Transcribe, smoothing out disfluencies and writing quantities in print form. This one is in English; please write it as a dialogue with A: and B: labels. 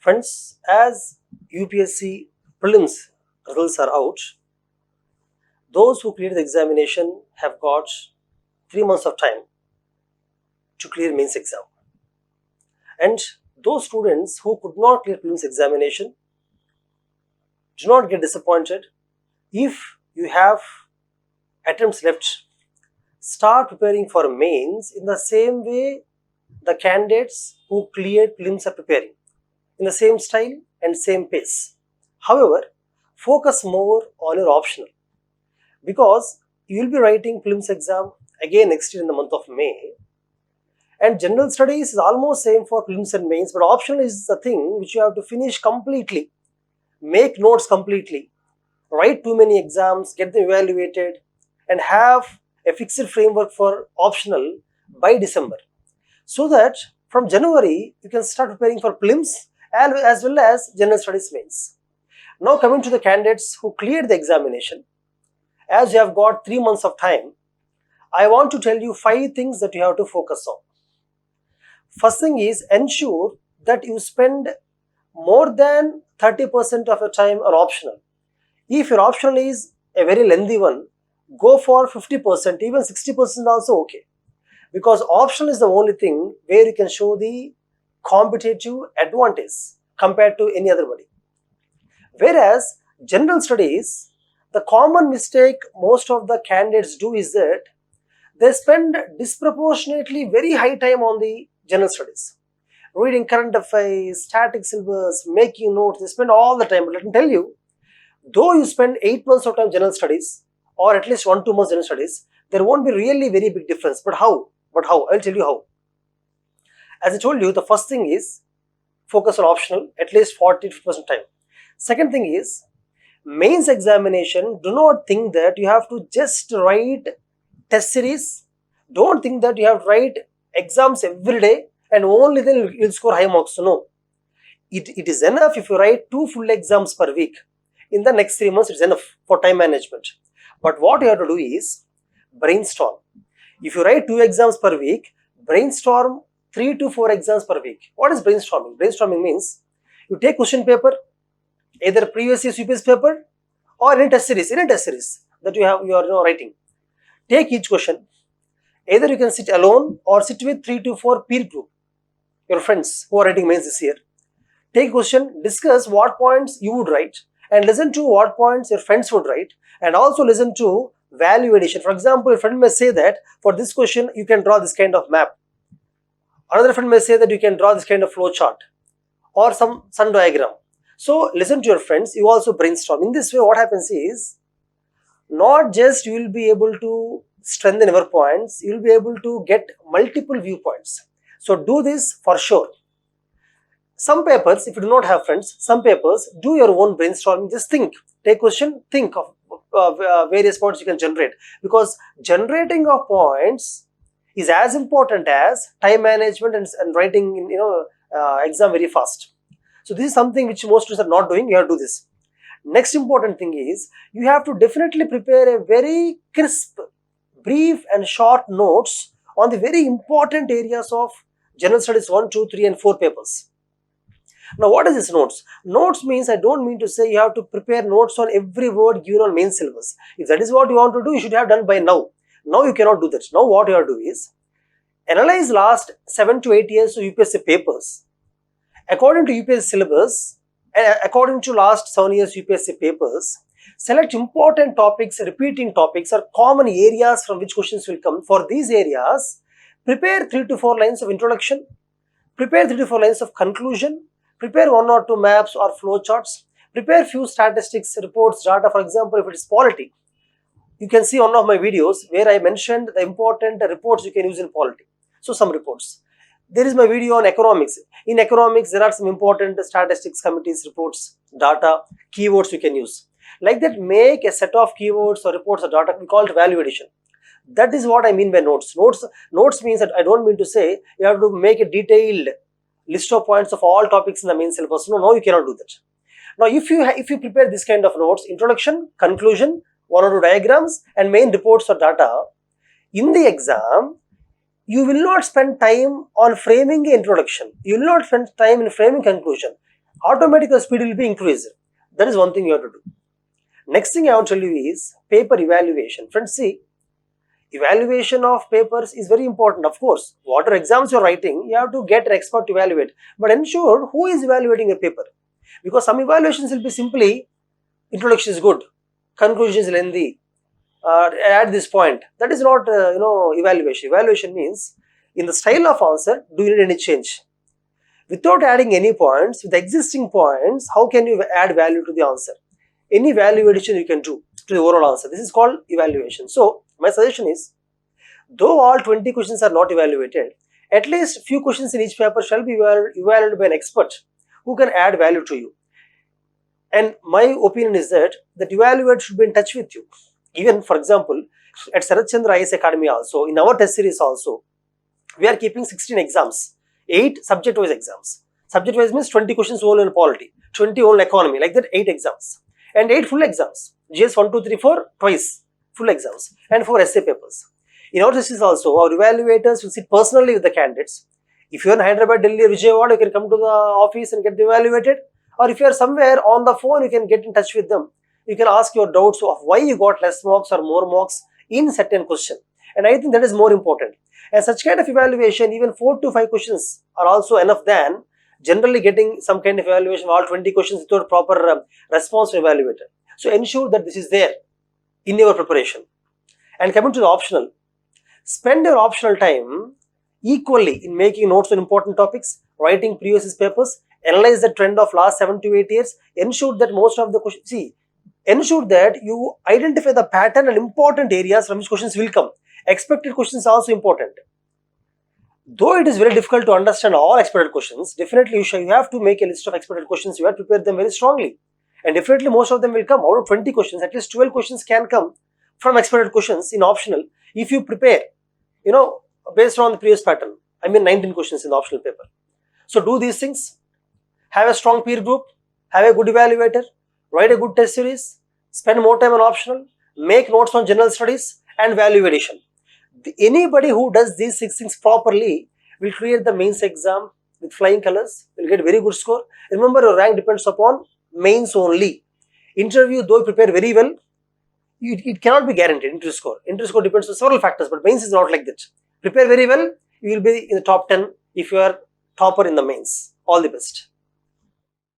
A: Friends, as UPSC Prelims results are out, those who clear the examination have got 3 months of time to clear mains exam. And those students who could not clear prelims examination, do not get disappointed. If you have attempts left, start preparing for mains in the same way the candidates who cleared prelims are preparing, in the same style and same pace. However, focus more on your optional, because you will be writing prelims exam again next year in the month of May, and general studies is almost same for prelims and mains, but optional is the thing which you have to finish completely, make notes completely, write too many exams, get them evaluated, and have a fixed framework for optional by December, so that from January you can start preparing for prelims as well as general studies mains. Now coming to the candidates who cleared the examination, as you have got 3 months of time, I want to tell you 5 things that you have to focus on. First thing is, ensure that you spend more than 30% of your time on optional. If your optional is a very lengthy one, go for 50%, even 60% also okay. Because optional is the only thing where you can show the competitive advantage compared to any other body. Whereas general studies, the common mistake most of the candidates do is that they spend disproportionately very high time on the general studies, reading current affairs, static syllabus, making notes. They spend all the time. But let me tell you, though you spend 8 months of time general studies, or at least 1-2 months general studies, there won't be really very big difference. But how? I'll tell you how. As I told you, the first thing is focus on optional at least 40-50% time. Second thing is, mains examination, do not think that you have to just write test series. Don't think that you have to write exams every day and only then you'll score high marks. No. It is enough if you write 2 full exams per week. In the next 3 months, it's enough for time management. But what you have to do is brainstorm. If you write 2 exams per week, brainstorm 3 to 4 exams per week. What is brainstorming? Brainstorming means you take question paper, either previous year's UPSC paper or any test series that you are writing. Take each question. Either you can sit alone or sit with 3 to 4 peer group, your friends who are writing mains this year. Take question, discuss what points you would write, and listen to what points your friends would write, and also listen to value addition. For example, a friend may say that for this question you can draw this kind of map. Another friend may say that you can draw this kind of flow chart or some sun diagram. So listen to your friends, you also brainstorm. In this way, what happens is, not just you will be able to strengthen your points, you will be able to get multiple viewpoints. So do this for sure. Some papers, if you do not have friends, some papers, do your own brainstorming. Just think, take question, think of various points you can generate. Because generating of points is as important as time management and writing exam very fast. So this is something which most students are not doing. You have to do this. Next important thing is, you have to definitely prepare a very crisp, brief and short notes on the very important areas of general studies 1, 2, 3 and 4 papers. Now what is this notes? Notes means, I don't mean to say you have to prepare notes on every word given on main syllabus. If that is what you want to do, you should have done by now. Now you cannot do that. Now what you have to do is, analyze last 7 to 8 years of UPSC papers. According to UPSC syllabus, according to last 7 years UPSC papers, select important topics, repeating topics or common areas from which questions will come. For these areas, prepare 3 to 4 lines of introduction, prepare 3 to 4 lines of conclusion, prepare 1 or 2 maps or flow charts, prepare few statistics, reports, data. For example, if it is polity, you can see one of my videos where I mentioned the important reports you can use in polity. So some reports. There is my video on economics. In economics, there are some important statistics, committees, reports, data, keywords you can use. Like that, make a set of keywords or reports or data. We call it value addition. That is what I mean by notes. Notes means that I don't mean to say you have to make a detailed list of points of all topics in the main syllabus. No, you cannot do that. Now, if you prepare this kind of notes, introduction, conclusion, 1 or 2 diagrams and main reports or data, in the exam, you will not spend time on framing the introduction. You will not spend time in framing conclusion. automatically the speed will be increased. That is one thing you have to do. Next thing I want to tell you is paper evaluation. Friends, see, evaluation of papers is very important. Of course, whatever exams you're writing, you have to get an expert to evaluate. But ensure who is evaluating your paper. Because some evaluations will be simply, introduction is good, conclusion is lengthy, at this point. That is not, evaluation. Evaluation means, in the style of answer, do you need any change? Without adding any points, with the existing points, how can you add value to the answer? Any value addition you can do to the overall answer. This is called evaluation. So, my suggestion is, though all 20 questions are not evaluated, at least few questions in each paper shall be evaluated by an expert who can add value to you. And my opinion is that evaluator should be in touch with you. Even, for example, at Sarat Chandra IAS Academy also, in our test series also, we are keeping 16 exams, 8 subject-wise exams. Subject-wise means 20 questions only in polity, 20 only economy, like that 8 exams. And 8 full exams. GS 1, 2, 3, 4, twice full exams. And 4 essay papers. In our test series also, our evaluators will sit personally with the candidates. If you are in Hyderabad, Delhi, or Vijayawada, you can come to the office and get evaluated. Or if you are somewhere on the phone, you can get in touch with them. You can ask your doubts of why you got less marks or more marks in certain question. And I think that is more important. And such kind of evaluation, even 4 to 5 questions are also enough than generally getting some kind of evaluation of all 20 questions without proper response from evaluator. So ensure that this is there in your preparation. And coming to the optional, spend your optional time equally in making notes on important topics, writing previous papers, analyze the trend of last 7 to 8 years, ensure that most of the questions, ensure that you identify the pattern and important areas from which questions will come. Expected questions are also important. Though it is very difficult to understand all expected questions, definitely you have to make a list of expected questions. You have to prepare them very strongly. And definitely most of them will come. Out of 20 questions, at least 12 questions can come from expected questions in optional if you prepare, based on the previous pattern. 19 questions in the optional paper. So do these things. Have a strong peer group. Have a good evaluator. Write a good test series. Spend more time on optional. Make notes on general studies and value addition. Anybody who does these 6 things properly will clear the mains exam with flying colors, will get very good score. Remember, your rank depends upon mains only. Interview, though you prepare very well, it cannot be guaranteed interview score. Interview score depends on several factors, but mains is not like that. Prepare very well, you will be in the top 10 if you are topper in the mains. All the best.